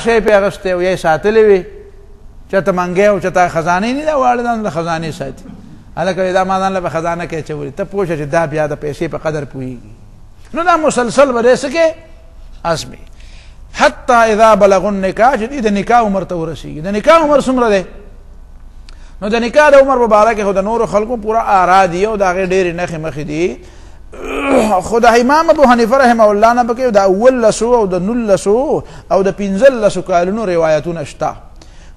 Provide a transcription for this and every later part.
شی پې اخیستی او یا یې ساتلی وي چاته منګی او چاته خزانې نه ده واړه ځان له خزانې ساتي هلکه دا ما ځان له په خزانه کې اچولي ته پوه شه چې دا بیا د پیسې په قدر پوهېږي نو دا مسلسل به دی څه کې ازمي حتی اذا بلغوا النکاح چې دې د نکاح عمر ته ورسېږي د نکاح عمر څومره دی نو د نکاح د عمر په باره کې خو د نورو خلکو پوره آرا دي او د هغې ډېرې نښې مخې دي خو د امام ابو حنیفه رحمه الله نه پکې د 11 او د 19 او د 15 کالونو روایتونه شته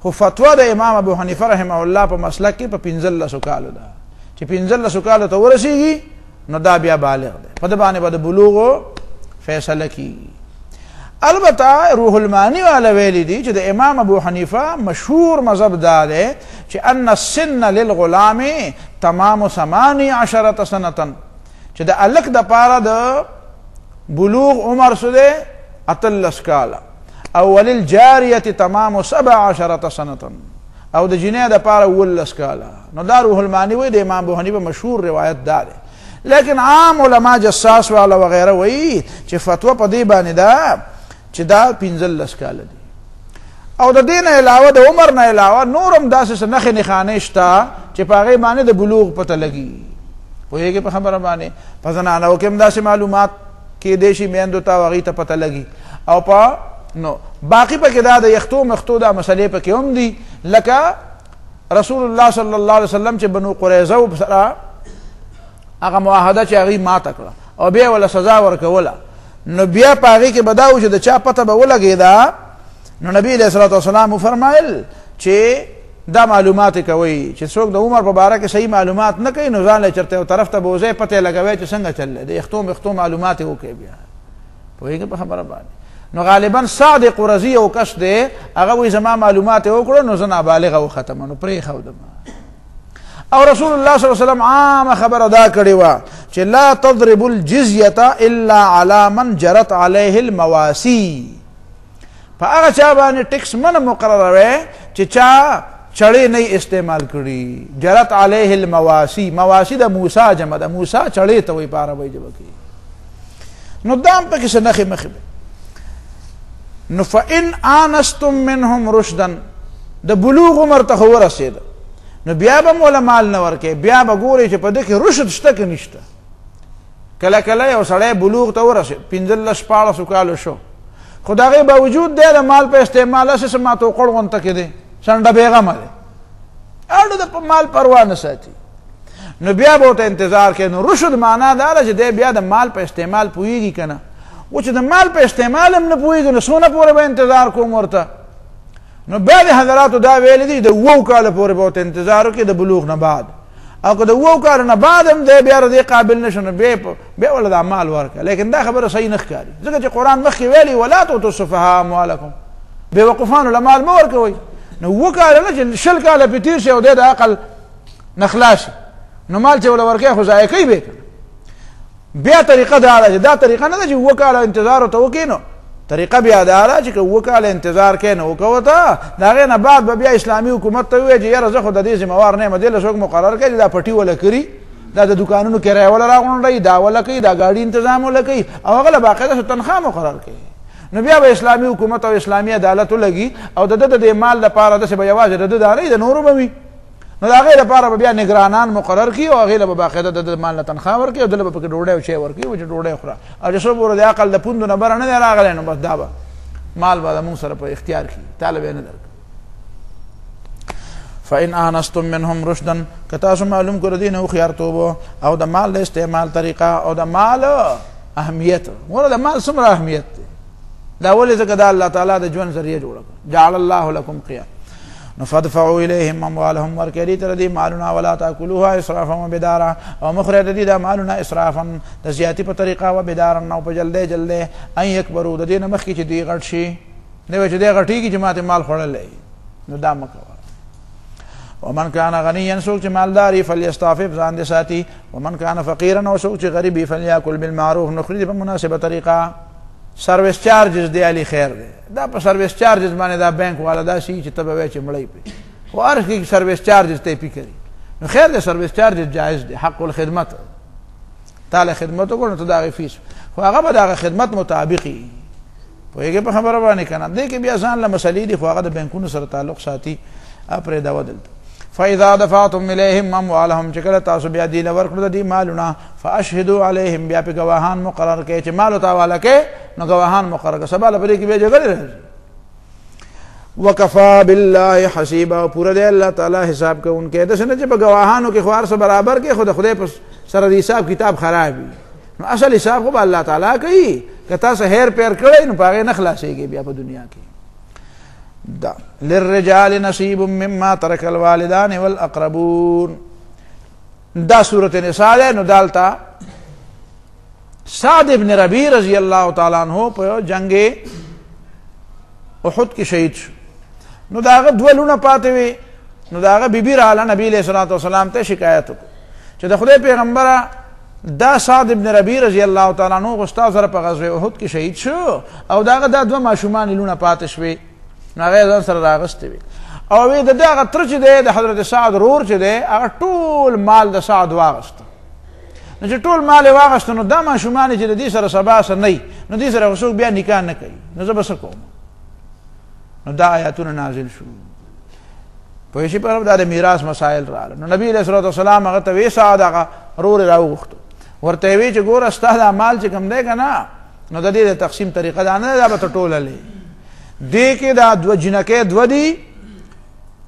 خو فتوا د امام ابو حنیفه رحمه الله په مسلک کې په 15 کالو ده چې 15 کالو ته ورسېږي نو دا بیا بالغ دی په د باندې به د بلوغ فیصله کېږي البته روح المانی والا ویلی دی چې د امام ابو حنیفه مشهور مذهب دا دی چې ان السن للغلام تمام 18 سنه چې د الک د پاره د بلوغ عمر سده 13 کاله او وللجاریه تمام 17 سنه او د جنې د پاره 19 کاله نو دا روح المانی وی د امام ابو حنیفه مشهور روایت دا دی لیکن عام علما جساس والا وغیره وی چې فتوا په دې باندې دا چې دا 15 کاله دي او د دین علاوه د عمر نه علاوه نورم داسې نخې نښانې شته چې په هغې باندې د بلوغ پته لګي پوهېږې په خبره باندې په زنانو کې هم داسې معلومات کېدی شي میندو ته او هغې ته پته لګي او په نو باقي پکې دا د یختو مختو دا مسلې پکې هم دي لکه رسول الله صلی الله علیه وسلم چې بنو قریظه سره هغه معاهده چې هغې ماته کړه او بیا ولا سزا ورکوله نو بیا په هغې کې به دا و چې د چا پته به ولګېده نو نبی علیه الصلاة والسلام وفرمایل چې دا معلومات کوي چې څوک د عمر په باره کې صحیح معلومات نه کوي نو ځان له چېرته یو طرف ته به وځئ پته یې لګوئ چې څنګه چل دی د یختو مختو معلومات یې وکړئ بیا پوهېږې په خبره باندې نو غالبا سعد قرظي یو کس دی هغه وایي زما معلومات یې وکړو نو زه نابالغه وختمه نو پرېښودم او رسول الله صلی الله علیه وسلم عام خبر ادا کړې وه چې لا تضرب الجزیه الا على من جرت علیه المواسی په هغه چا باندې ټیکس من مقرروي چې چا چړې نه استعمال کړي جرت علیه المواسی مواسی د موسی جمع د موسی چړې ته وایي په عربۍ ژبه کې نو دا هم پکې څه نښې مخې نو فإن آنستم منهم رشدا د بلوغ عمر ته خو ورسېده نو بیا به مولا مال نه ورکې بیا به ګورې چې په ده کې رشد شته که نشته کله کله یو سړی بلوغ ته ورسېد 15-14 کالو شو خو د هغې باوجود دی د مال په استعمال هسې څه ماتوقړ غونته کې دی شنډه بېغمه دی اړو د مال پروا نه ساتي نو بیا به ورته انتظار کوي نو رشد معنا دا ده چې دی بیا د مال په استعمال پوهېږي که نه و چې د مال په استعمال هم نه پوهېږي نو څونه پورې به انتظار کوم ورته نو بعد حضراتو دا ویلی دي د 7 کاله پورې به ورته انتظار وکړي د بلوغ نه بعد او که د 7 کالو نه بعد هم دی بیا د دې قابل نه شو نو بیا ولې دا مال ورکړه لیکن دا خبره صحیح نه ښکاري ځکه چې قرآن مخکې ویلي ولا تؤتوا السفهاء اموالکم بېوقوفانو له مال مه ورکوئ نو 7 کاله نه چې 10 کاله پې تېر شي او دی د عقل نه خلاص شي نو مال چې ورله ورکوي خو ضایع کوي به بیا طریقه دا ده چې دا طریقه نه ده چې 7 کاله انتظار ورته وکړي نو طریقه بیا دا ده چې که 7 کاله انتظار کوې نو وکوه ته د هغې نه بعد به بیا اسلامي حکومت ته ووایي چې یاره زه خو د دې ذمهوار نه یم دې له څوک مقرر کړي چې دا پټي وله کړي دا د دوکانونو کرایه وله راغونډوي دا وله کوي دا ګاډي انتظام وله کوي او هغه له باقاعده تنخواه مقرر کوي نو بیا به اسلامي حکومت او اسلامي عدالت ولګي او د ده د دې مال لپاره داسې به یوازې د ده دا نه وي د نورو به وي نو د هغې لپاره به بیا نګرانان مقرر کړي او هغې له به باقاعده د مال نه تنخواه ورکړي او دله به پکې ډوډۍ او شی ورکړي و چې ډوډۍ خوره او چې څو پورې د عقل د پوندو نه بره نه دی راغلی نو بس دا به مال به زموږ سره په اختیار کړي تاله به یې نه درکړي فإن آنستم منهم رشدا که تاسو معلوم کړو دې نه هوښیارتوب او د مال د استعمال طریقه او د مال اهمیت ګوره د مال څومره اهمیت دی دا ولې ځکه دا الله تعالی د ژوند ذریعه جوړه کړه جعل الله لكم قیام نو فادفعوا الیهم اموالهم ورکړئ دې ته دې مالونه ولا تاکلوها اسرافا وبدارا او مخرج دې دا مالونه اسرافا د زیاتی په طریقه وبدارا او په جلدی جلدی ان یکبروا د دې نه مخکې چې دوی غټ شي نه وي چې دی غټېږي چې ماته مال خوړلی نو دا مه کوه ومن کان غنیا څوک چې مالداري فلیستعفف ځان دې ساتي ومن کان فقیرا او څوک چې غریب وي فلیاکل بالمعروف نو خوري په مناسبه طریقه سروس چارجز دی علی خیر دی دا په سروس چارجز باندې دا بینک والا دا شي چې ته به وایې چې مړی پې خو هر کې سروس چارجز ته یې پې کوي نو خیر دی سروس چارجز جایز دی حق الخدمت تا له خدمت وکړو نو ته د هغې فیس خو هغه به د هغه خدمت مطابق وي پوهېږې په خبره باندې که نه دې کې بیا ځان له مسلې دي خو هغه د بینکونو سره تعلق ساتي پرېږدوه دلته فاذا دفعتم الیهم اموالهم چې کله تاسو بیا دې له ورکړو د دې مالونه فاشهدوا علیهم بیا پې ګواهان مقرر کړئ چې مال ورته حواله کړې نو ګواهان مقرر کړه سبا له په دې کې بیا جګړې راځي وکفا بالله حسیبا پورا دی الله تعالی حساب کوونکی داسې نه چې په ګواهانو کې خو هر څه برابر کې خو د خدای په سره د حساب کتاب خراب وي نو اصل حساب خو به الله تعالی کوي که تاسو هیر پیر کړئ نو په هغې نه خلاصېږي بیا په دنیا کې دا للرجال نصیب مما ترک الوالدان والاقربون دا سورة نساء ده نو دالتا سعد ابن ربیع رضی اللہ تعالی عنہ په جنگ احد کې شهید شو نو داغه دوه لونه پاتې وي نو داغه بیبي رااله نبی علیہ الصلوۃ والسلام ته شکایت وکړه چې د خدای پیغمبره دا سعد ابن ربیع رضی الله تعالی عنہ استاد سره په غزوه احد کې شهید شو او داغه دا دوه ماشومان لونه پاتې شوي نو هغه ځان سره راغستې وي او وی د دغه تر چې دی د حضرت سعد رور چې دی هغه ټول مال د سعد واغسته نو چې ټول مال یې واغسته نو دا ماشومان چې د دې سره سبا سره نه نو دې سره څوک بیا نکاح نه کوي نو زه به څه کوم نو دا آیاتونه نازل شو په شي په دا د میراث مسائل راغله نو نبی علیہ الصلوۃ والسلام هغه ته وی سعد هغه رور راوغختو ورته وی چې ګوره ستا مال چې کم دی که نه نو د دې د تقسیم طریقه دا نه دا به ته ټوللې دې کې دا دوه جنکې دوه دي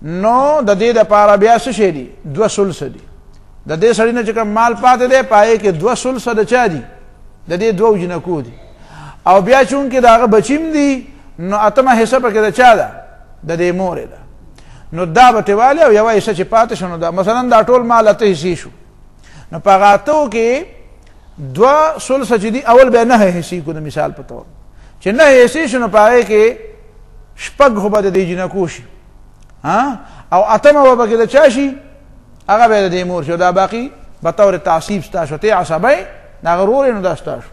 نو د دې دپاره بیا څه شی دي دوه سلسه دي د دې سړي نه چې کوم مال پاتې دی پایې کې دوه سلسه د چا دي د دې دوو جنکو دي او بیا چونکې د هغه بچیم دي نو اتمه حصه پکې د چا ده د دې مورې ده نو دا به تېوالی او یوه حصه چې پاتې شو نو دا مثلا دا ټول مال اته حصې شو نو په هغه اتو کې دوه سلسه چې دي اول بیا نهه حصې کو د مثال په طور چې نهه حصې شو نو په هغې کې شپږ خو به د دې جنکو شي او اتمه به پکې د چا شي هغه به د دې مور شي او دا باقي به طور تعصیب ستا شو ته عصبی د هغه رور یې نو دا ستا شو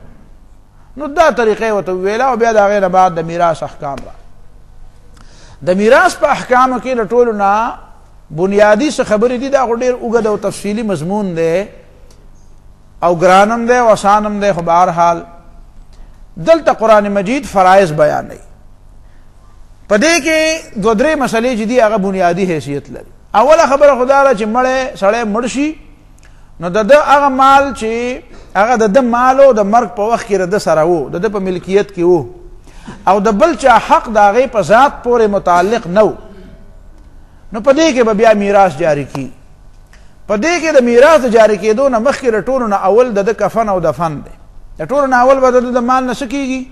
نو دا طریقې ورته وویله او بیا د هغې نه بعد د میراث احکام را د میراث په احکامو کې د ټولو نه بنیادي څه خبرې دي دا خو ډېر اوږد او تفصیلي مضمون دی او ګرانم دی او اسانم دی خو بهرحال دلته قرآن مجید فرایض بیانوي په دې کې دوه درې مسلې چې دي هغه بنیادي حیثیت لري اوله خبره خو دا ده چې سړی مړ شي نو د ده هغه مال چې هغه د ده مال و د مرګ په وخت کې د ده سره و د ده په ملکیت کې و او د بل چا حق د هغې په ذات پورې متعلق نه و نو په دې کې به بیا میراث جاری کي په دې کې د میراث د جاری کېدو نه مخکې د ټولو نه اول د ده کفن او دفن دی د ټولو نه اول به د ده د مال نه څه کېږي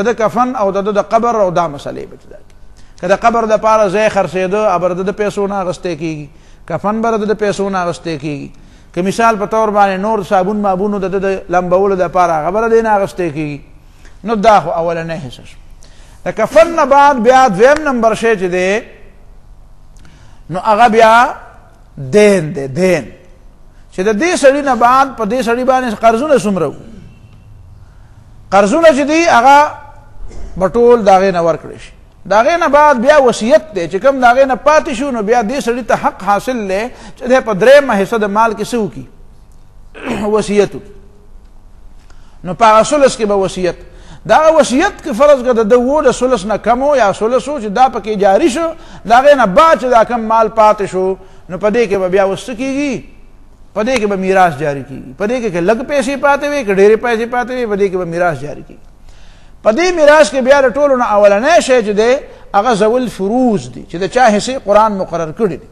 د ده کفن او د ده د قبر او دا مسلې به جدا که د قبر دپاره ځای خرڅېده ابر د پیسو نه اخیستی کېږي کفن به د پیسو نه اخیستی کېږي که مثال په طور باندې نور صابون مابونو د لمبولو دپاره هغه به د دې نه اخیستی کېږي نو دا خو اولنی حصه شو د کفن نه بعد بیا دویم نمبر شی چې دی نو هغه بیا دین دی دین چې د دې سړي نه بعد په دې سړي باندې قرضونه څومره قرضونه چې دي هغه به ټول د هغې نه ورکړی شي د هغې نه بعد بیا وصیت دی چې کوم د هغې نه پاتې شو نو بیا دې سړي ته حق حاصل دی چې دی په درېیمه حصه د مال کې څه وکړي وصیت نو په هغه ثلث کې به وصیت د هغه وصیت کې فرض کړه د ده و د ثلث نه کم یا ثلث و چې دا پکې جاري شو د هغې نه بعد چې دا کم مال پاتې شو نو په دې کې به بیا اوس څه کېږي په دې کې به میراث جاری کېږي په دې کې که لږ پیسې پاتې وي که ډېرې پیسې پاتې وي په دې کې به میراث جاری کېږي په دې میراث کې بیا د ټولو نه اولنی شی چې دی هغه ذوي فروض دي چې د چا حصې قرآن مقرر کړي دي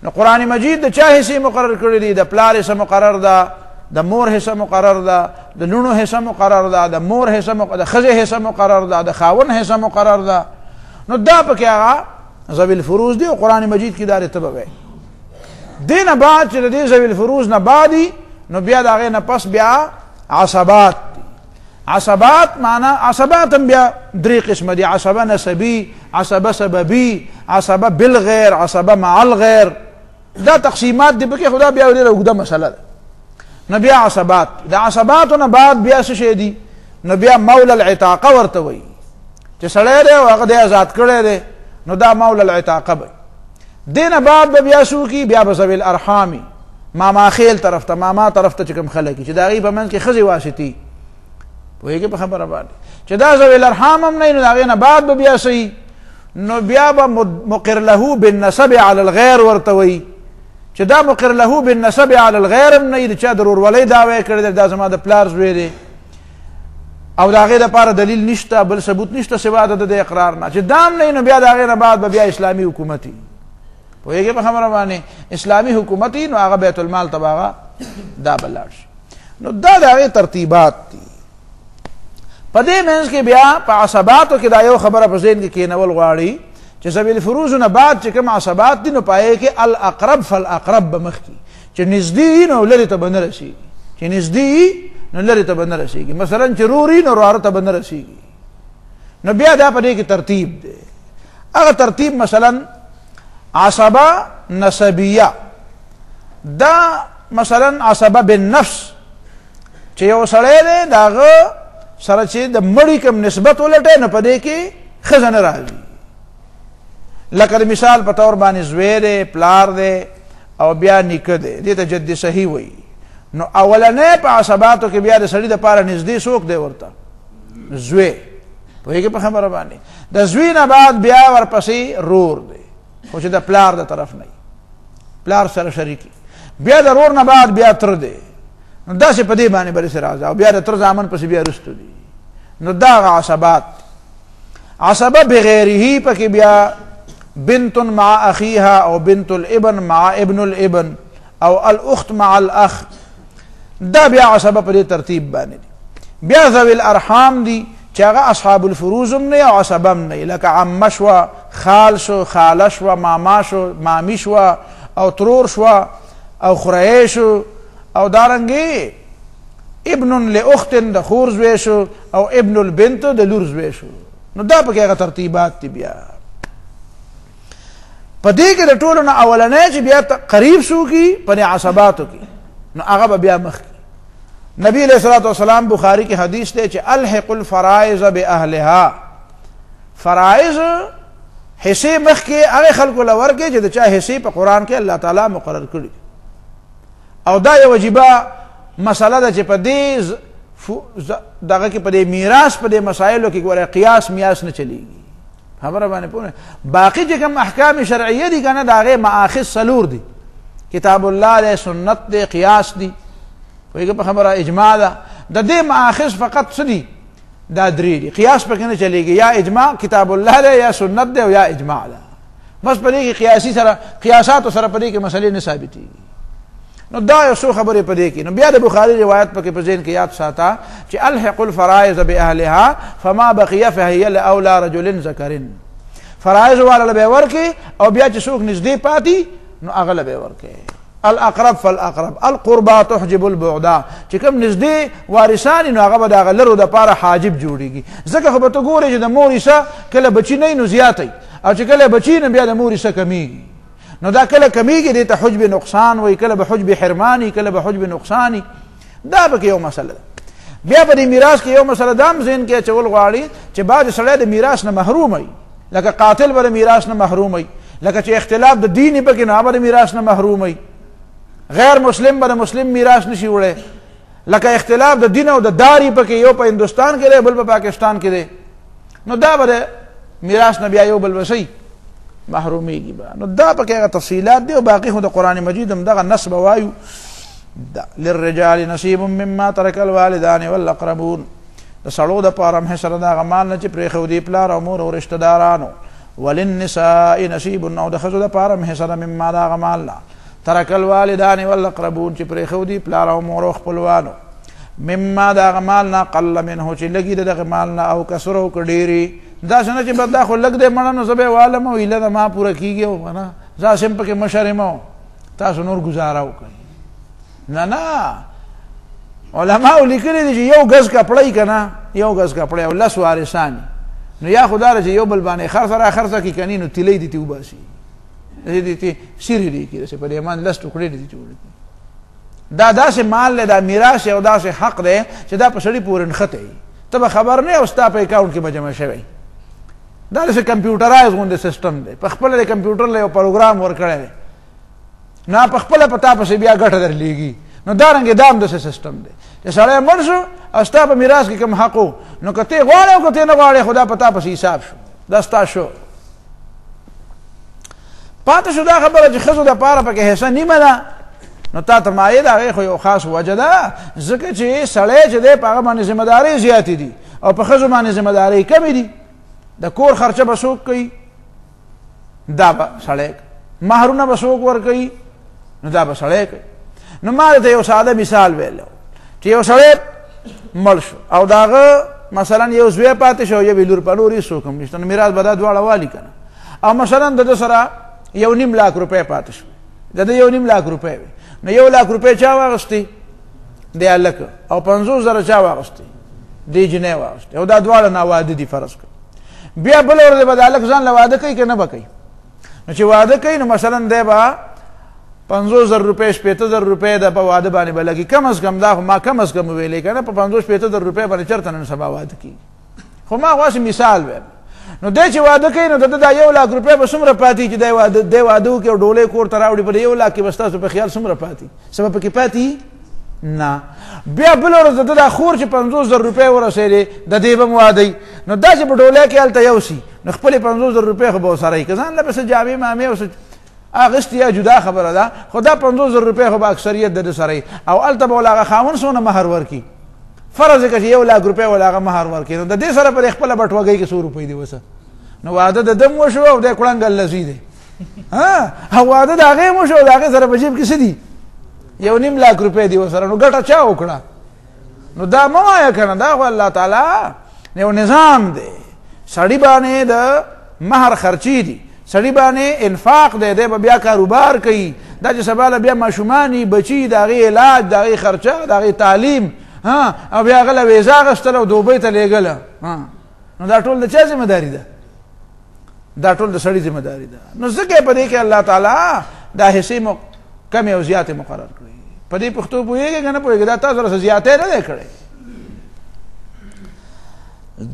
نو قرآن مجید د چا حصې مقرر کړي دي د پلار حصه مقرر ده د مور حصه مقرر ده د لونو حصه مقرر ده د مور حصه د ښځې حصه مقرر ده د خاوند حصه مقرر ده نو دا پکې هغه ذوي الفروض دي او قرآن مجید کې دا رتبه وی دې نه بعد چې د دې ذوي الفروض نه بعد نو بیا د هغې نه پس بیا عصبات عصبات معنا عصبات هم بیا درې قسمه دي عصبه نسبي عصبه سببي عصبه بالغیر عصبه مع الغیر دا تقسیمات دي پکې خدا بیا ډېره اوږده مسله ده نو بیا عصبات د عصباتو نه بعد بیا څه شی دي نو بیا مولا العتاقه ورته وایي چې سړی دی او هغه دی آزاد کړی دی نو دا مولا العتاقه به دې نه بعد به بیا څوکي بیا به ذوي الارحامي ماما خیل طرف ته ماما طرف ته چې کوم خلک چې د هغې په منځ کې ښځې واسطي پوهېږې په خبره باندې چې دا ذوی الارحام هم نه نو د هغې نه بعد به بیا صحیح نو بیا به مقر له بالنسب علی الغیر ورته وایي چې دا مقر له بالنسب علی الغیر هم نه وي د چا د ورورولۍ دعوی کړی دی دا زما د پلار زوی دی او د هغې دپاره دلیل نشته بل ثبوت نشته سوا د اقرار نه چې دا هم نه نو بیا د هغې نه بعد به بیا اسلامي حکومت وي پوهېږې په خبره باندې اسلامي حکومت وي نو هغه بیت المال ته به هغه دا به لاړ شي نو دا د هغې ترتیبات دي په دې منځ کې بیا په عصباتو کې دا یو خبره په ذهن کې کېنول غواړي چې ذوی الفروض نه بعد چې کوم عصبات دي نو په هغې کې الاقرب فالاقرب به مخکې چې نږدې نو لرې ته به نه رسېږي چې نږدې نو لرې ته به نه رسېږي مثلا چې روري نو ورواره ته به نه رسېږي نو بیا دا په دې کې ترتیب دی هغه ترتیب مثلا عصبه نسبیه دا مثلا عصبه بالنفس چې یو سړی دی د هغه سره چې د مړي کوم نسبت ولټوي نو په دې کې ښځه نه راځي لکه د مثال په طور باندې زوی دی پلار دی او بیا نیکه دی دې ته جد صحیح وایي نو اولنې په عصباتو کې بیا د سړي دپاره نږدې څوک دی ورته زوی پوهېږې په خبره باندې د زوی نه بعد بیا ورپسې رور دی خو چې د پلار د طرف نه پلار سره شریکي بیا د رور نه بعد بیا تر دی نو داسې په دې باندې به داسې راځي او بیا د تر زامن پسې بیا رستو دي نو دا هغه عصبات عصبه بغیره پکې بیا بنت مع اخیها او بنت الابن مع ابن الابن او الاخت مع الاخ دا بیا عصبه په دې ترتیب باندې دي بیا ذوی الارحام دي چې هغه اصحاب الفروض هم نه او عصبه هم نه لکه عمه شوه خال شو خاله شوه ماما شو مامی شوه او ترور شوه او خوریی شو او دارنګې ابن لاخت د خور زوی شو او ابن البنت د لور زوی شو نو دا پکې هغه ترتیبات دي بیا په دې کې د ټولو نه اولنی چې بیا قریب سوکي په دې عصباتو کې نو هغه به بیا مخکې نبی علیہ الصلوۃ والسلام بخاری کی حدیث دی چې الحق الفرائض باهلها فرائض حصے مخکې هغه خلکو له ورکې چې د چا حصے په قرآن کې الله تعالی مقرر کړي او دا یو واجبه مسله ده چې په دې دغه کې په دې میراث په دې مسایلو کې ګوره قیاس میاس نه چلیږي خبره باندې پوه باقي چې کوم احکام شرعیه دي کنه د هغې مآخذ څلور دي کتاب الله دی سنت دی قیاس دی پوهېږه په خبره اجماع ده د دې مآخذ فقط څه دي دا درې دي قیاس پکې نه چلیږي یا اجماع کتاب الله دی یا سنت دی او یا اجماع ده بس په دې کې قیاسي سره قیاساتو سره په دې کې مسلې نه ثابتېږي نو دا یو څو خبرې په دې کې نو بیا د بخاري روایت پکې په ذهن کې یاد ساته چې الحق الفرائض باهلها فما بقي فهي لاولى رجل ذكر فرائض والا به ورکې او بیا چې څوک نږدې پاتې نو هغه له به ورکې الاقرب فالاقرب القربى تحجب البعد چې کوم نږدې وارثان نو هغه به د هغه لرو دپاره حاجب جوړېږي ځکه خو به ته ګورې چې د مور حصه کله بچي نه نو زیاتی او چې کله بچي نه بیا د مور حصه کمیږي نو دا کله کمیږي دې ته حجب نقصان وایي کله به حجب حرماني کله به حجب نقصاني دا پکې یو مسله ده بیا په دې میراث کې یو مسله دا هم ذهن کې اچول غواړي چې بعضې سړی د میراث نه محروم وي لکه قاتل به د میراث نه محروم وي لکه چې اختلاف د دین پکې نو هغه د میراث نه محروم وي غیر مسلم به د مسلم میراث نشي وړی لکه اختلاف د دین او د داري پکې یو په هندوستان کې دی بل په پاکستان کې دی نو دا به د میراث نه بیا یو بل وسي محرومیږي به نو دا پکې هغه تفصیلات دي او باقي خو د قرآن مجید هم دغه نصب وایو للرجال نصیب مما ترک الوالدان والاقربون د سړو دپاره هم حصه د هغه مال نه چې پرېښودي پلار او مور او رشته دارانو وللنساء نصیب او د ښځو دپاره هم حصه ده مما د هغه مال نه ترک الوالدان والاقربون چې پرېښودي پلار او مور او خپلوانو مما د هغه مال نه قل منه چې لږي د دغه مال نه او کثر او که ډېرې داسې نه چې بس دا خو لږ دی مړه نو زه به یې والم او هیله د ما پوره کېږي او که نه زه هسې پکې مشر یم او تاسو نور ګزاره وکړئ نه نه علماو لیکلي دي چې یو ګز کپړی که نه یو ګز کپړی او لس وارثان نو یا خو دا ده چې یو بل باندې خرڅه را خرڅه کړي که نه نو تیلی دې تې وباسي داسې دې تې سیرې دې کړي داسې په دې باندې لس ټوکړې دې جوړې کړي دا داسې مال دی دا میراث یو داسې حق دی چې دا په سړي پورې نښتی ته به خبر نه او ستا په اکاونټ کې به جمع شوی دا داسې کمپیوټرایز غوندې سسټم دی په خپله د کمپیوټر له یو پروګرام ورکړی دی نو په خپله په تا پسې بیا ګټه درلیږي نو دارنګې دا هم داسې سسټم دی چې سړی مړ شو او ستا په میراث کې کوم حق و نو که ته غواړې او که ته نه غواړې خدا په تا پسې حساب شو دا ستا شو پاتې شو دا خبره چې ښځو دپاره پکې حصه نیمه ده نو تا ته مایې د هغې خو یو خاص وجه ده ځکه چې سړی چې دی په هغه باندې ذمهدارۍ زیاتې دي او په ښځو باندې ذمهدارۍ کمې دي د کور خرچه به څوک کوي دا به سړی مهرونه به څوک ورکوي نو دا به سړی کوي نو ما ته یو ساده مثال ویلی چې یو سړی مړ شو او د هغه مثلا یو زوی پاتې شو یوې لور په لور هېڅوک هم نشته نو میراث به دا دواړه والي که نه او مثلا د ده سره 1.5 لاک روپۍ پاتې شو د ده 1.5 لاک روپۍ وي نو 1 لاک روپۍ چا واغستې د هلک او 50,000 چا واغستې دې جنۍ واغستې او دا دواړه ناواده دي فرض کړه بیا بله ورځ به د هلک ځان له واده کوي که نه به کوي نو چې واده کوي نو مثلا دی به 50,000 روپۍ 50,000 روپۍ د په واده باندې به لګي کم از کم دا خو ما کم از کم ویلې که نه په 50,000 روپۍ باندې چېرته نن سبا واده کېږي خو ما خو مثال ویم نو دی چې واده کوي نو د ده دا 1 لاک روپۍ به څومره پاتې چې دی واده وکړي او ډولۍ کور ته راوړي په دې 1 لاک کې به ستاسو په خیال څومره پاتې څه به پکې پاتې نه بیا بله ورځ د ده دا خور چې 50,000 روپۍ ورسېدې د دې به م واده نو دا چې په ډولۍ کې هلته یو سي نو خپلې 50,000 روپۍ خو به ورسره وي که ځان له به څه جامې مامې او څه اخیستې یا جدا خبره ده خو دا 50,000 روپۍ خو به اکثریت د ده سره وي او هلته به ول هغه خاوند څونه مهر ورکړي فرض یې که چې 1 لاک روپۍ ول هغه مهر ورکړي نو د دې سره په دې خپله بټوګۍ کې څو روپۍ دي وسه نو واده د دم وشو او دی کړنګل لذي دی او واده د هغې م وشو او د هغې سره په جیب کې څه دي 1.5 لاک روپۍ دي ورسره نو ګټه چا وکړه نو دا مه وایه که نه دا خو الله تعالی یو نظام دی سړي باندې د مهر خرچي دي سړي باندې انفاق دی دی به بیا کاروبار کوي دا چې سبا له بیا ماشومان بچي د هغې علاج د هغې خرچه د هغې تعلیم او بیا هغه له ویزا اخیستله او دوبۍ ته لېږله نو دا ټول د چا ذمهداري ده دا ټول د سړي ذمهداري ده نو ځکه په دې کې الله تعالی دا حصې کمې او زیاتې مقرر کړي په دې پښتو پوهېږې که نه پوهېږې دا تاسو سره څه زیاتی نه دی کړی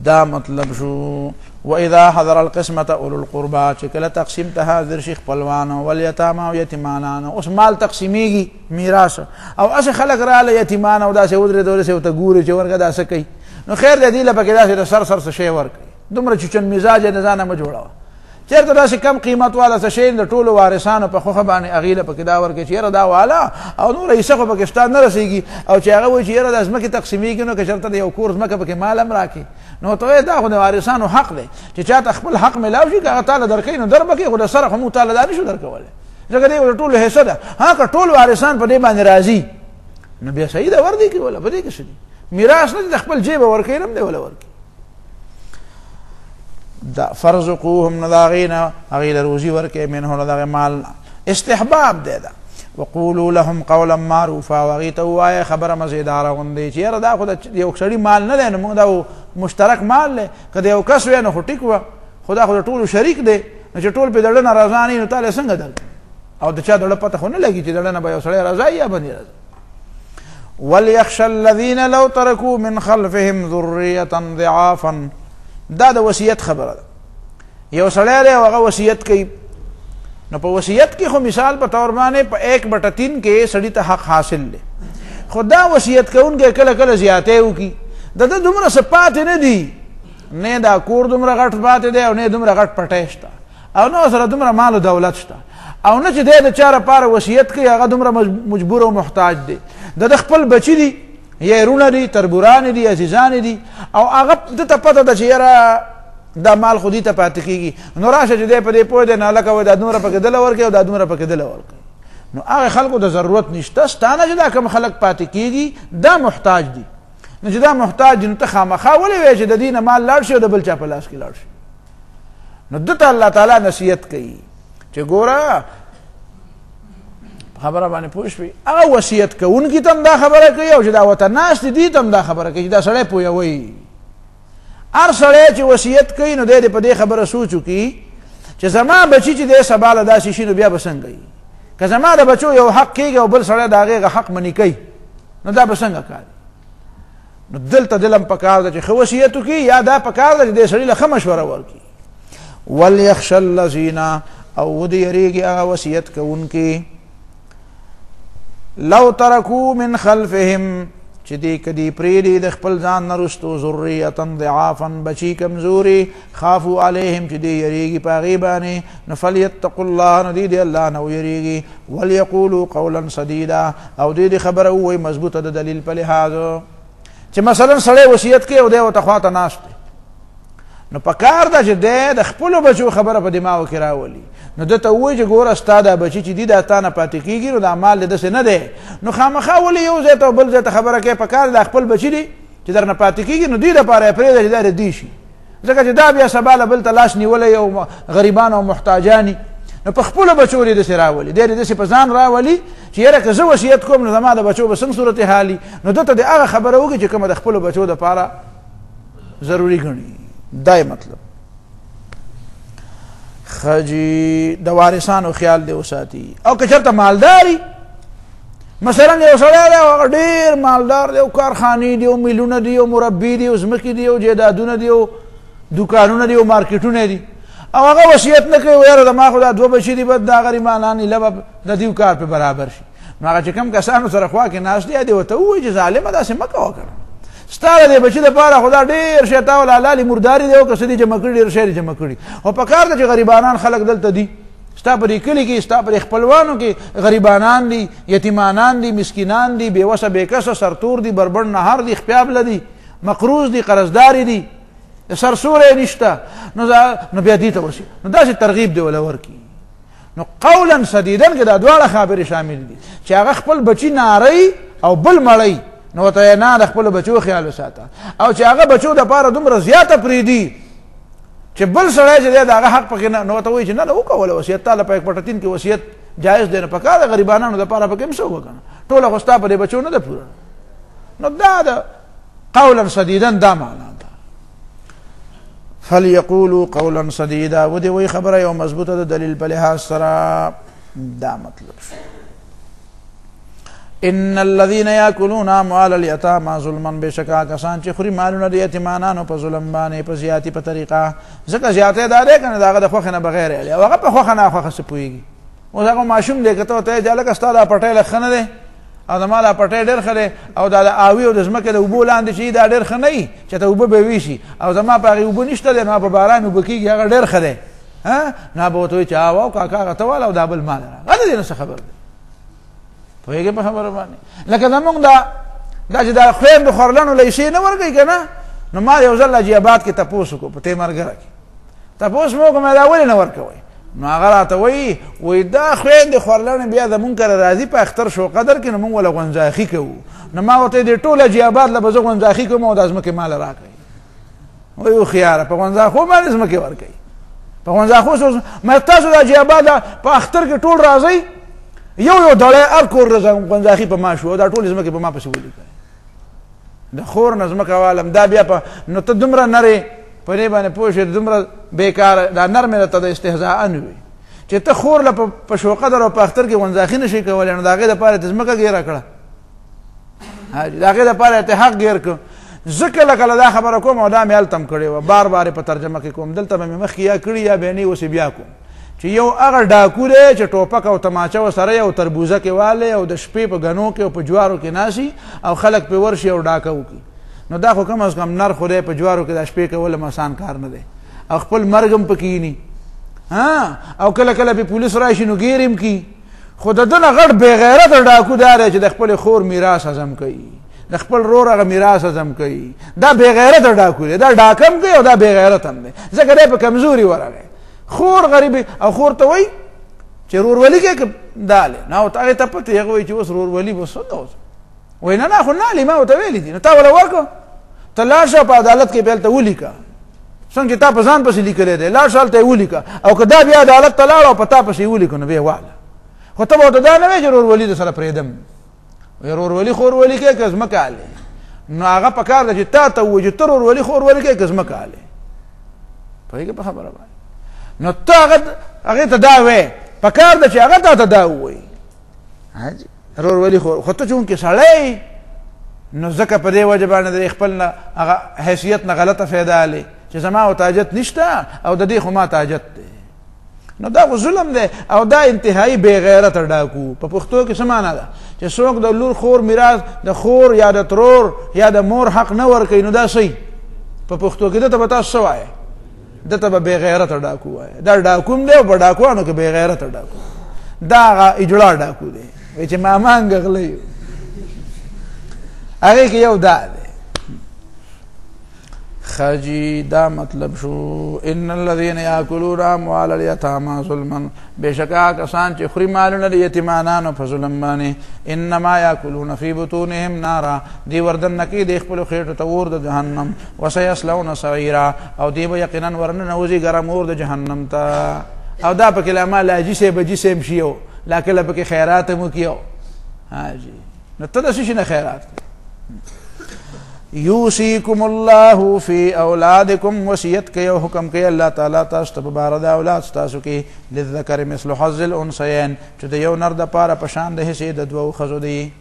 دا مطلب شو واذا حضر القسمة اولو القربى چې کله تقسیم ته حاضر شي خپلوانو والیتاما او یتیمانانو اوس مال تقسیمیږي میراث او هسې خلک راله یتیمان او داسې ودرېدل ورسې ورته ګوري چې ورکه دا څه کوي نو خیر دی دې له پکې داسې د سر څه شی ورکوي دومره چوچن مزاج یې د ځانه مه جوړوه چېرته داسې کم قیمت والا څه شی د ټولو وارثانو په خوښه باندې هغې له پکې دا ورکوي چې یاره دا والا او نوره حصه خو پکې ستا نه رسېږي او چې هغه وایي چې یاره دا ځمکې تقسیمېږي نو که چېرته د یو کور ځمکه پکې مال هم راکړي نو ته وایې دا خو د وارثانو حق دی چې چا ته خپل حق میلاو شي که هغه تاله درکوي نو در به کوي خو د سره خو موږ تاله دا نشو درکولی ځکه دې د ټولو حصه ده که ټول وارثان په دې باندې راضي نو بیا صحیح ده ور دي کړي وله په دې کې څه دي میراث نه دي د خپل جیبه ورکوي نه هم دی وله ورکوي دا فرزقوهم نو د هغې نه هغې له روزي ورکوي منه له دغې مال استحباب دی دا وقولو لهم قولا معروفا او هغې ته ووایه خبره مزیداره غوندې چې یاره دا خو د یو سړي مال نه دی نو موږ دا مشترک مال دی که د یو کس وی نو خو ټیک وه خو دا خو د ټولو شریک دی نو چې ټول پې د ډه نه رضا نه وي نو تا له څنګه درکړي او د چا د ډه پته خو نه لګي چې د ډه نه به یو سړی رضا یا به نه رضا وليخشى الذين لو تركوا من خلفهم ذرية ضعافا دا د وصیت خبره ده یو سړی دی او هغه وصیت کوي نو په وصیت کې خو مثال په طور باندې په 1/3 کې سړي ته حق حاصل دی خو دا وصیت کوونکی کله کله زیاتی وکړي د ده دومره څه پاتې نه دي نه دا کور دومره غټ پاتې دی او نه دومره غټ پټی شته او نه سره دومره مال او دولت شته او نه چې دی د چا لپاره وصیت کوي هغه دومره مجبور او محتاج دی د خپل بچي دي یا رونه دي تربوران دي عزیزان دي او هغه د ته پته ده چې یاره دا مال خو دې ته پاتې کېږي نو راشه چې دی په دې پوه دی نه هلکه وایي دا دومره پکې دله ورکوي او دا دومره پکې دله ورکوي نو هغه خلکو د ضرورت نشته ستا نه چې دا کوم خلک پاتې کېږي دا محتاج دي نو چې دا محتاج دي نو ته خامخا ولې وایې چې د دې نه مال لاړ شي او د بل چا په لاس کې لاړ شي نو ده ته الله تعالی نصیحت کوي چې ګوره خبره باندې پوه شوې هغه وصیت کوونکي ته هم دا خبره کوي او چې دا وطن ناست دي ته هم دا خبره کوي چې دا سړی پوهوي هر سړی چې وصیت کوي نو دی په دې خبره سوچ وکړي چې زما بچي چې دی سبا له داسې شي نو بیا به څنګه وي که زما د بچو یو حق کېږي او بل سړی د هغې حق منې کوي نو دا به څنګه کار نو دلته دل هم پکار ده چې ښه وصیت وکړي یا دا پکار ده چې دې سړي له ښه مشوره ورکړي وليخشى الذین او ودې یریږي هغه وصیت کوونکي لو ترکو من خلفهم چې چې دی کدی پریدي د خپل ځان نرستو ذریه ضعافا بچی کمزوري خافوا علیهم چې دی یریږي پاغي باندې نفلیتقوا الله ندی دی الله نو یریږي وليقولوا قولا سديدا او دی خبره وای مضبوطه د دلیل په لحاظ چې مثلا سړی وصیت کوي او دی وته خواته ناشته نو پکار دا چې د خپل بچو خبره په دماغ کې راولي نو دته وای چې ګور استاد بچی چې دی د تانه پاتې کیږي نو د مال د څه نه دی نو خامخا ولي یو ځای ته بل ځای ته خبره کوي پکار د خپل بچی دی چې درنه پاتې کیږي نو دی لپاره پرې د ادارې دی شي ځکه چې دا بیا سباله بل تلاش نیولې او غریبان او محتاجانی نو په خپل بچو لري د راولي د دې په ځان راولي چې یره که زه وصیت کوم نو زما د بچو به څنګه صورت حالي نو دته د هغه خبره وکړي چې کوم د خپل بچو د پاره ضروری ګڼي دای مطلب خجی د وارثانو خیال دی وساتي او که چرته مالداري مثلا یو سړی دی ډېر مالدار دی او کارخانې دي او میلونه دي او مربي دي او ځمکې دي او جایدادونه دي او دوکانونه دي او مارکیټونه دي او هغه وصیت نه کوي یاره د ما خو دا دوه بچي دي بد دا غریبانان ایله د دیو کار په برابر شي نو هغه چې کوم کسانو سره خوا کې ناست دي دی ورته ووایي چې ظالمه داسې مه کوه کنه ستا د بچي دپاره خو دا ډېر شی تا ولالالې مرداري دی او که څه دي جمع کړي ډېر شی دي جمع کړي خو په کار ده چې غریبانان خلک دلته دي ستا په دې کلي کې ستا په دې خپلوانو کې غریبانان دي یتیمانان دي مسکینان دي بېوسه بېکسه سرتور دي بربڼ نهر دي خپیابله دي مقروض دي قرضداري دي سرسوره نشته نو بیا دې ته وشي نو داسې ترغیب دی وله ورکي نو قولا سدیدا کې دا دواړه خبرې شامل دي چې هغه خپل بچي ناری او بل مړی نو ته نه د خپل بچو خیال وساته او چې هغه بچو دپاره دومره زیاته پرېږدي چې بل سړی چې دی د هغه حق پکې نو ته وایي چې نه وکوله وصیت تا له په 1/3 کې وصیت جایز دی نه پکار د غریبانانو دپاره پکې هم څه وکړه ټوله خو ستا په دې بچو نه ده پوره نو دا د قولا سدیدا دا معنا ده فليقولوا قولا سديدا ودي وی خبره یو مضبوطه د دلیل په لحاظ سره دا مطلب شو ان الذين ياكلون اموال اليتامى ظلما بشکا کسان چې خوري مالونه د یتیمانانو په ظلم باندې په زیاتی په طریقه ځکه زیاته داري کنه داغه د خوخه نه بغیر الی هغه په خوخه نه خوخه سپويږي او هغه ماشوم دې کته ته جاله کستا پټه لخنه ده او د مالا پټه ډېر خله او د آوی او د ځمکې د اوبو لاندې چې دا ډېر ښه نه وي چې ته اوبه به ویشي او زما په هغې اوبه نشته دی نو په باران اوبه کېږي هغه ډېر ښه دی نه به ورته وایي چې او کاکا هغه ته واله او دا بل مال راغله دې نه څه خبر دی پوهېږې په خبره باندې لکه زمونږ دا چې دا خویندو خورلنو لیسې نه ورکوي که نه نو ما یو ځل لاجیاباد کې تپوس وکړو په تیمرګره کې تپوس مې وکړو دا ولې نه ورکوئ نو هغه راته وایي دا خویندې خورلنې بیا زمونږ کره راځي په اختر شو قدر کې نو مونږ له غونځاخي کوو نو ما ورته دې ټول اجیابات له به زه غونځاخي کوم او دا ځمکې ماله راکړئ وایي هوښیاره په غونځاخو باندې ځمکې ورکوي په غونځاخو ما تاسو د اجیابات په اختر کې ټول راځئ یو دړی هر کور غونځاخي په ما شو او دا ټولې ځمکې په ما پسې ولیکئ د خور نه ځمکه والم دا بیا نو ته دومره نرې په دې باندې پوه شې دومره بیکاره دا نرمې درته د استهزاء نه وي چې ته خور له په شوقدر او په اختر کې غونځاخي نه شي کولی نو د هغې دپاره ته ځمکه ګیره کړه د هغې دپاره ته حق ګیر کړه زه کله کله دا خبره کوم او دا مې هلته هم کړې وه بار بار په ترجمه کې کوم دلته به مې مخکې یا کړي یا به نه اوس بیا کوم چې یو هغه ډاکو دی چې ټوپک او تماچه ورسره او تربوزه کې والی او د شپې په ګنو کې او په جوارو کې ناسي او خلک پې ورشي او ډاکه وکړي نو دا خو کم از کم نر خو دی په جوارو کې د شپې کول آسان کار نه دی او خپل مرګ هم پکې ني او کله کله پې پولیس راشي نو ګیر هم کي خو د ده نه غټ بېغیرته ډاکو دا دی چې د خپلې خور میراث هضم کوي د خپل رور هغه میراث هضم کوي دا بېغیرته ډاکو دی دا ډاکه هم کوي او دا بېغیرت هم دی ځکه دی په کمزوري ورغی خور غریبي او خور ته وایي چې رورولي کې که دا دی نو هغې ته پته هغه وایي چې اوس رورولي به څنګه اوس وایي نه خو نالي ما ورته ویلي دي نو تا وله ورکړه ته لاړ شه په عدالت کې به هلته ولیکه څنګه چې تا په ځان پسې لیکلی دی لاړ شه هلته یې ولیکه او که دا بیا عدالت ته لاړ او په تا پسې یې ولیکه نو بیا یې واله خو ته به ورته دا نه وایې چې رورولي در سره پرېږدم رورولي خورولي کې که ځمکه هلې نو هغه په کار ده چې تا ته ووایي چې ته رورولي خورولي کې که ځمکه هلې پوهېږې په خبره باندې نو ته هغې ته دا وایې په کار ده چې هغه تا ته دا ووایي رورولي خو ته چونکې سړی نو ځکه په دې وجه باندې د خپل نه هغه حیثیت نه غلطه فایده هلې چې زما ورته حاجت نشته او د دې خو ما ته حاجت دی نو دا خو ظلم دی او دا انتهایی بې غیرته ډاکو. په پښتو کې څه معنا ده چې څوک د لور خور میراث د خور یا د ترور یا د مور حق نه ورکوي نو دا صحیح. په پښتو کې دته به تاسو څه وایې؟ دته به بې غیرته ډاکو وایې. دا ډاکو هم دی او په ډاکوانو کې بې غیرته ډاکو. دا هغه اجړا ډاکو دی وایي چې مامانګ غلی هغې کې یو دا دی. خجی دا مطلب شو ان الذين ياكلون اموال اليتامى ظلما بشکا کسان چې خوري مالونه د یتیمانو په ظلم باندې انما ياكلون في بطونهم نارا دی وردن نکی د خپل خېټو ته ور د جهنم وسيصلون سعيرا او دی به یقینا ورنه نوځي ګرم اور د جهنم ته. او دا په کلمه لاجی سه بجی سه مشیو لکه په خیرات مو کیو حاجی نو ته د شي نه خیرات. یوصیکم الله فی اولادکم وصیت کوي او حکم کوي الله تعالی تاسو ته په باره د اولاد تاسو کې للذکر مثل حظ الانثیین چې د یو نر د پاره په شان د حصې د دوو ښځو دی.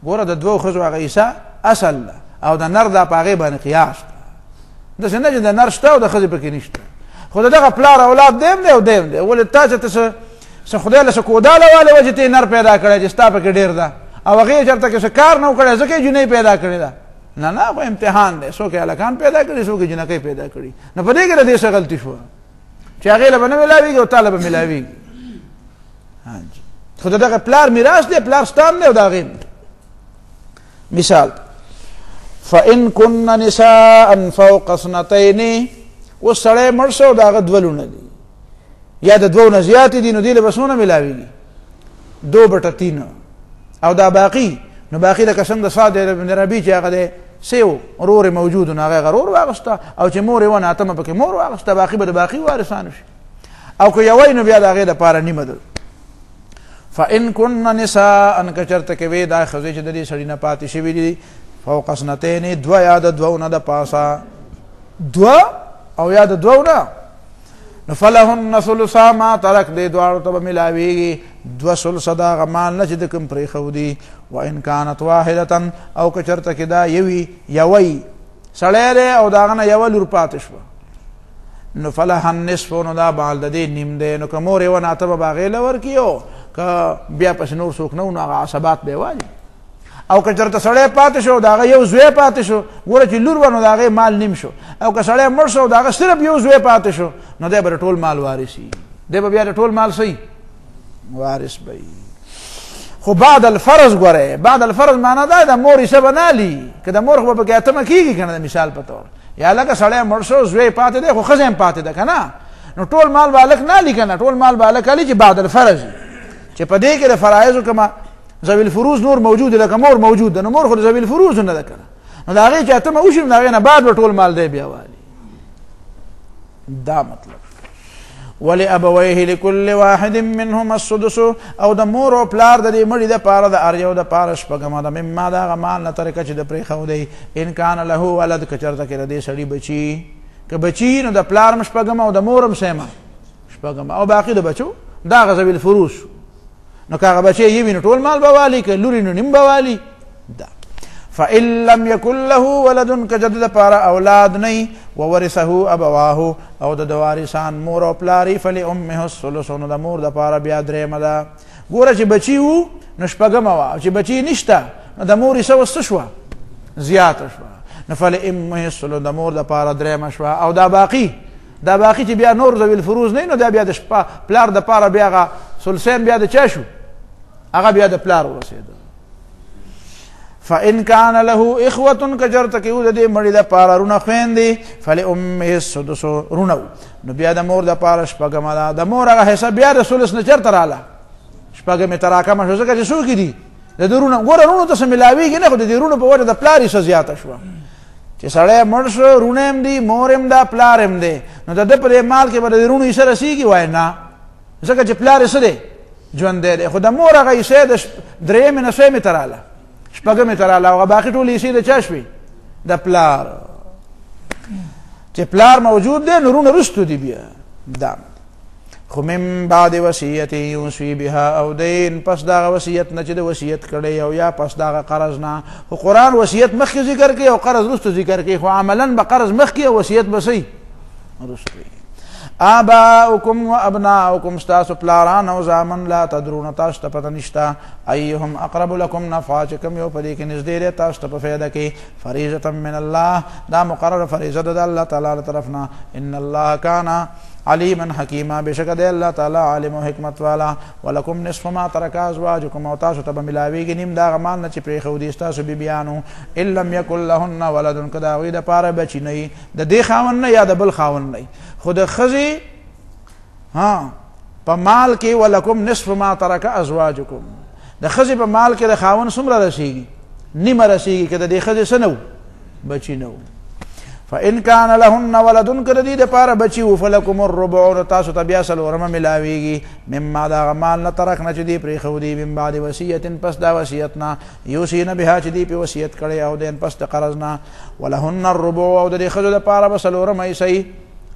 ګوره د دوو ښځو هغه حصه اصل او د نر د په هغې باندې قیاس داسې نه چې د نر شته او د ښځې پکې نشته. خو د دغه پلار اولاد دیم دی او دیم دی. ولې تا چې ته څه خدای له څه کوداله والې وه چې ته یې نر پیدا کړی چې ستا پکې ډېر ده او هغې چېرته کې څه کار نه و کړی ځکه یې جنۍ پیدا کړې ده. نه نه خو امتحان دی. څوک یې هلکان پیدا کړي څوک یې جنکۍ پیدا کړي. نو په دې کې د دې څه غلطي شوه چې هغې له به نه میلاوېږي او تا له به میلاوېږي. خو د دغه پلار میراث دی پلار ستا هم دی او د هغې مثال فإن كن نساء فوق اثنتين اوس سړی مړ شو د هغه دوه لوڼه دي یا د دوو نه زیاتې دي نو دې له به څونه میلاوېږي 2/3 او دا باقي نو باقي لکه څنګه د صاد بن ربیع چې هغه دی سیو ورور موجود نو هغه غرور واغسته او چې مور یې ونه اتمه پکې مور واغسته باقي به د باقي وارثانو شي. او که یوی نو بیا د هغې دپاره نیمه ده. فإن كن نساء که چېرته کې وې دا ښځې چې د دې سړي نه پاتې شوي دي فوق اثنتین دوه یا د دوو نه د پاسه دوه او یا د دوو نه نو فلهن ثلثا ما ترک دې دواړو ته به میلاوېږي 2 ثلثه د هغه مال نه چې د کوم پرېښودي. وإن كانت واحدة او که چېرته کې دا یوی سړی دی او د هغه نه یوه لور پاتې شوه نو فلها النصف نو دا مال د دې نیم دی. نو که مور یې ونه اته به به هغې له ورکړي که بیا پسې نور څوک نه و نو هغه عصبات به یې والي. او که چېرته سړی پاتې شو د هغه یو زوی پاتې شو ګوره چې لور وه نو د هغې مال نیم شو. او که سړی مړ شو د هغه صرف یو زوی پاتې شو نو دی به د ټول مال وارث وي. دی به بیا د ټول مال صحیح وارث به وي. خو بعد الفرض ګوره بعد الفرض معنا دا د مور حصه به نه علي که د مور خو به پکې اتمه کېږي که نه د مثال په طور یا لکه سړی مړ شو زوی پاتې دی خو ښځه هم پاتې ده که نه نو ټول مال به هلک نه علي که نه ټول مال به هلک علي چې بعد الفرض چې په دې کې د فرایضو کومه ذوي الفروض نور موجود لکه مور موجود ده نو مور خو د ذوي الفروض نه ده که نه نو د هغې چې اتمه وشي نو د هغې نه بعد به ټول مال دی بیا والي. دا مطلب ولأبويه لكل واحد منهم السدس او د مور او پلار د دې مړي د پاره د هر یو د پاره شپږمه ده مما د هغه مال نه ترکه چې د پرېښودی ان کان له ولد که چېرته کې د دې سړي بچي که بچي نو د پلار هم شپږمه او د مور هم سیمه شپږمه او باقي د بچو دا هغه ذوي الفروض شو. نو که هغه بچی یې وي نو ټول مال به والي که لوري نو نیم به والي. دا فإن لم يكن له ولد که د دپاره اولاد نه وورثه ابواه او د وارثان مور او پلاری فلأمه الثلث نو د مور دپاره بیا درېیمه ده. ګوره چې بچي وو نو شپږمه وه او چې بچي نشته نو د مور حصه اوس څه شوه زیاته شوه نو فلأمه الثلث د مور دپاره درېیمه شوه. او دا باقي چې بیا نور ذوي الفروض نه نو دا بیا د پلار دپاره بیا هغه ثلثین بیا د چا شو هغه بیا د پلار ورسېده. فإن كان له إخوة که چېرته کې و د دې مړي دپاره رونه خویندې فلأمه السدس رونه نو بیا د مور دپاره شپږمه ده. د مور هغه حصه بیا د ثلث نه چېرته راله شپږمې تراکمه شو ځکه چې څوک دي د دې رونه ګوره رونو ته څه میلاوېږي نه خو د دې رونو په وجه د پلار حصه زیاته شوه چې سړی مړ شو رونه هم دي مور هم ده پلار هم دی نو د ده په دې مال کې به د دې رونو حصه رسېږي وایي نه ځکه چې پلار یې څه دی ژوندی دی خو د مور هغه حصه د درېیمې نه څویمې ته راله شپږمې ته راله هغه باقي ټولې حصې د چا شوې د پلار چې پلار موجود دی نو رونه رستو دي بیا دا خو من بعد وصیت یوصي بها او دین پس د هغه وصیت نه چې د وصیت کړی او یا پس د هغه قرض نه. خو قرآن وصیت مخکې ذکر کوي او قرض رستو ذکر کوي خو عملا به قرض مخکې او وصیت به صحیح رستو آباؤکم و ابناؤکم ستاسو پلاران او زامن لا تدرون تاسو ته پته نشته ایهم اقرب لکم نفعا چې کوم یو په دې کې نږدې دی تاسو ته په فایده کې فریضة من الله دا مقرر فریضه ده د الله تعالی له طرف نه ان الله کان علیما حکیما بشک دی الله تعالی عالم او حکمت والا ولکم نصف ما ترک ازواجکم او تاسو ته به ملاویږي نیم دا غمان نه چې پرېښودي ستاسو بیبیانو ان لم یکن لهن ولد که د هغوی دپاره بچي نه وي د دې خاوند نه یا د بل خاوند نه خو د ښځې په مال کې ولکم نصف ما ترک ازواجکم د ښځې په مال کې د خاوند څومره رسیږي نیمه رسیږي که د دې ښځې څه نه و بچي نه و فإن كان لهن ولد که د دې دپاره بچي و فلکم الربع نو تاسو ته بیا څلورمه ملاویږي مما د هغه مال نه ترکنه چې دوی پرېښودي من بعد وصیت پس دا وصیت نه یوصین بها چې دوی پې وصیت کړی او دین پس د قرض نه ولهن الربع او د دې ښځو دپاره به څلورمه حصه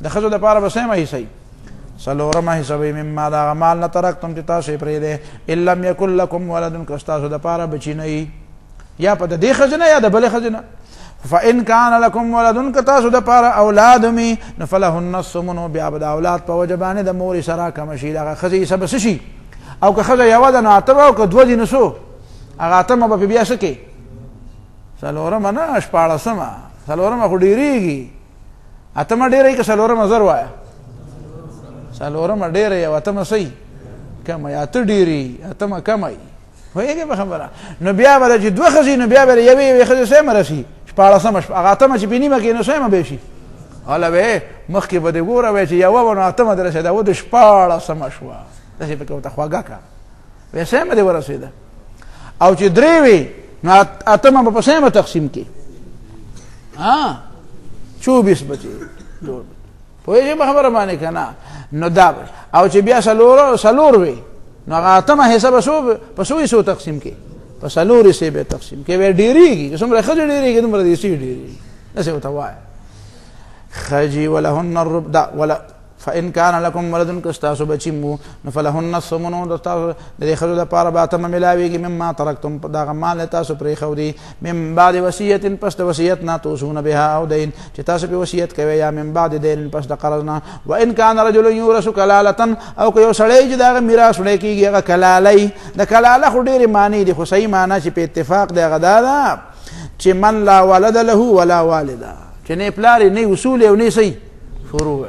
د ښځو دپاره به څیمه حصه څلورمه حصه وي مما د هغه مال نه ترکتم چې تاسو یې پرېږدی ان لم یکن لکم ولد که ستاسو دپاره بچي نه وي یا په د دې ښځې نه یا د بلې ښځې نه فإن كان لكم ولد که تاسو دپاره اولاد مي نو فلهن الثمن بیا به د اولاد په وجه باندې د مورې سره کمه شي د هغه ښځې حصه به څه شي او که ښځه یوه ده نو اته به او که دوه دي نو څو هغه اتمه به پې بیا څه کوي څلورمه نه شپاړسمه څلورمه خو ډېرېږي اتمه ډېره که څلورمه زر وایه څلورمه ډېره یو اتمه څه کمه یا اته ډېرې اتمه کمه وي پوهېږې په خبره نو بیا به چې دوه ښځې نو بیا به د یوې یوې ښځې څیمه رسي شپاړسمه هغه اتمه چې په نیمه کې نو څیمه به شي هله به مخکې به دې ګوره وی چې یوه به نو اتمه دې رسېده و د شپاړسمه شوه داسې پکې ورته خوږه کړه وی څیمه دې ورسېده او چې درې وي نو اتمه به په څیمه تقسیم کړي 24 بچې پوهېږې په خبره باندې که نه نو دا او چې بیا څلور وي نو هغه اتمه حصه به په څو حصو تقسیم کړي په څلور حصې به تقسیم کړي بیا ډېرېږي چې څومره ښځې ډېرېږي دومره د حصې ډېرېږي داسې ورته وایه ښځې ولهن الربع فإن كان لكم ولد که ستاسو بچي مو نو فلهن الثمن د ستاسو د دې ښځو دپاره به اتمه ملاویږي مما ترکتم د هغه مال تاسو پرېښودي من بعد وصیت پس د وصیت نه توصون بها او دین چې تاسو پې وصیت کوئ یا من بعد دین پس د قرض نه وإن كان رجل یورث کلالة او که یو سړی چې د هغه میراث وړی کېږي هغه کلالی د کلاله خو ډېرې معنی دي خو صحیح معنا چې په اتفاق د هغه دا ده چې من لا ولد له ولا والده چې نه پلار یې نه اصول او نه صحیح فروع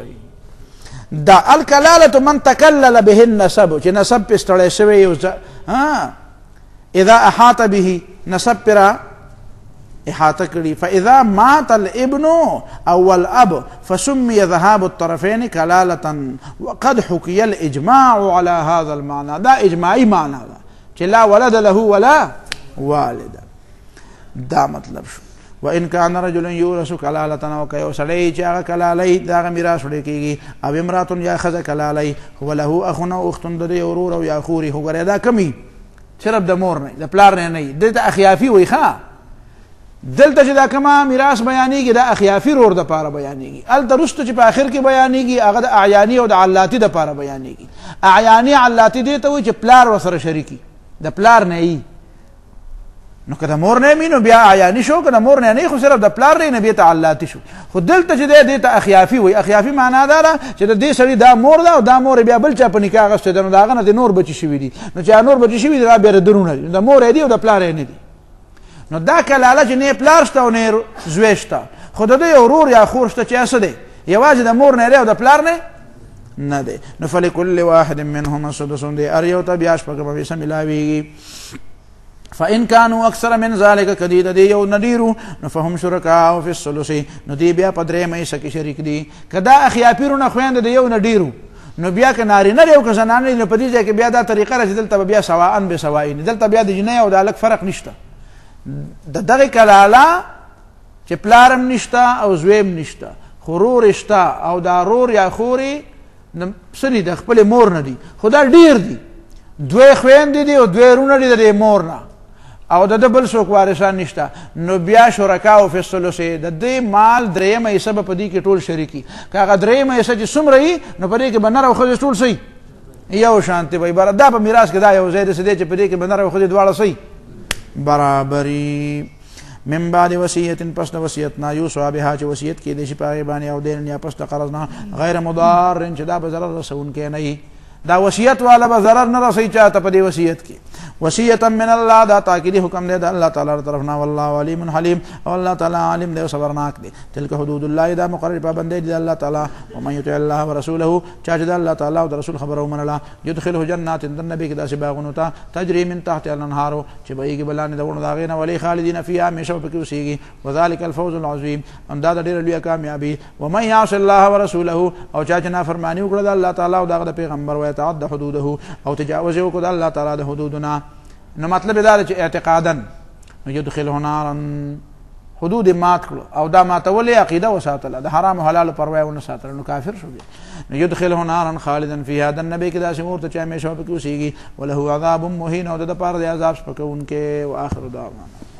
دا الکلاله من تکلل به النسب چې نسب پې ستړی شوی اذا احاط به نسب پرا احاطه کړي فاذا مات الابن او الاب فسمي ذهاب الطرفين كلاله وقد حكي الاجماع على هذا المعنى دا اجماعي معنى دا چې لا ولد له ولا والد دا مطلب شو وإن كان رجل يورث كلالة او که یو سړی چې هغه کلالی د هغه میراث وړی کېږي او امرأة یا ښځه کلالی هو له اخ او اخت د دې ورور او یا خوري خو ګورې دا کمی صرف د مور نه د پلار نه نه دلته اخیافي وایي ښه دلته چې دا کومه میراث بیانېږي دا اخیافي رور دپاره بیانېږي هلته وروسته چې په آخر کې بیانېږي هغه د اعیاني او د علاتي دپاره بیانېږي اعیاني علاتي دې ته وایي چې پلار ورسره شریکي د پلار نه یي نو که د مور نه وي نو بیا اعیاني شو که د مور نه نه خو صرف د پلار دی نه بیا ته علاتي شو خو دلته چې دی دې ته اخیافي وایي اخیافي معنا دا ده چې د دې سړي دا مور ده او دا مور بیا بل چا په نکاح اخیستی ده نو د هغه نه د نور بچي شوي دي نو چې نور بچي شوي دي دا بیا ردرونه دي د مور یې دي او د پلار یې نه دي نو دا کلاله چې نه پلار شته او نه زوی شته خو د دوی ورور یا خور شته چې څه دی یوازې د مور نه دی او د پلار نه دی نو فلکل واحد منهم السدس دی هر یو ته بیا شپږمه حصه ملاویږي فإن كانوا أكثر من ذلك كديد دي یو ندیرو نو فهم شرکاء فی الثلث نو دی بیا په درېیمه حصه کې شریک دي که دا اخیاپیرونه خویندې د یو ندیرو نو بیا که نارینه دی او که زنانه دی نو په دې ځای کې بیا دا طریقه راځي دلته به بیا سواء بسواء دلته بیا د جنۍ او د هلک فرق نشته د دغې کلاله چې پلارم نشته او زویم نشته خو رور شته او دا رور یا خورې څه دي د خپلې مور نه دي خو دا ډېر دي دوی خویندې دي او دوی رونه دي د دې مور نه او د بل څوک وارثان نشته نو بیا شرکاء فی الثلث د دې مال درېیمه حصه به په دې کې ټول شریکي که هغه درېیمه حصه چې څومره وي نو په دې کې به نر او ښځې ټول صحیح یو شانتې وي دا په میراث کې دا یو ځای داسې دی چې په دې کې به نر او ښځې دواړه صحیح برابري من بعد وصیت پس د وصیتنا یوصى بها چې وصیت کې دي شي په هغې باندې او دین یا پس د قرض نه غیر مضار چې دا به ضرر رسونکی نه وي دا وصیت والا به ضرر نه رسوي چاته په دې وصیت کې وصیتا من الله دا تاکیدی حکم دی د الله تعالی طرفنا والله علیم حلیم او الله تعالی عالم دی او صبرناک دی تلک حدود الله دا مقرر پابندی دی الله تعالی ومن یطع الله ورسوله چا چې د الله تعالی او د رسول خبره ومنله يدخله جنات د نبی کې داسې باغونو ته تجري من تحت الانهار چې بهیږي بلاندې د ونو د هغې نه ولي خالدین فیها همیشه پکې اوسیږي وذلک الفوز العظیم همدا د ډېره لویه کامیابي ومن یعص الله ورسوله او چا چې نافرماني وکړه د الله تعالی او د هغه د پیغمبر ویتعد حدوده او تجاوز وکړه د الله تعالی د حدودنا نو مطلب دا چې اعتقادا نو يدخله نارا حدود مات کړو او دا ماتولې عقیده وساتله د حرام او حلال پروا ونه ساتله نو کافر شو نو يدخله نارا خالدا فيها د نبی کې داسې مور ته چې همیشه پکې اوسیږي وله عذاب مهین او د پاره د عذاب سپکونکې واخر دعوانا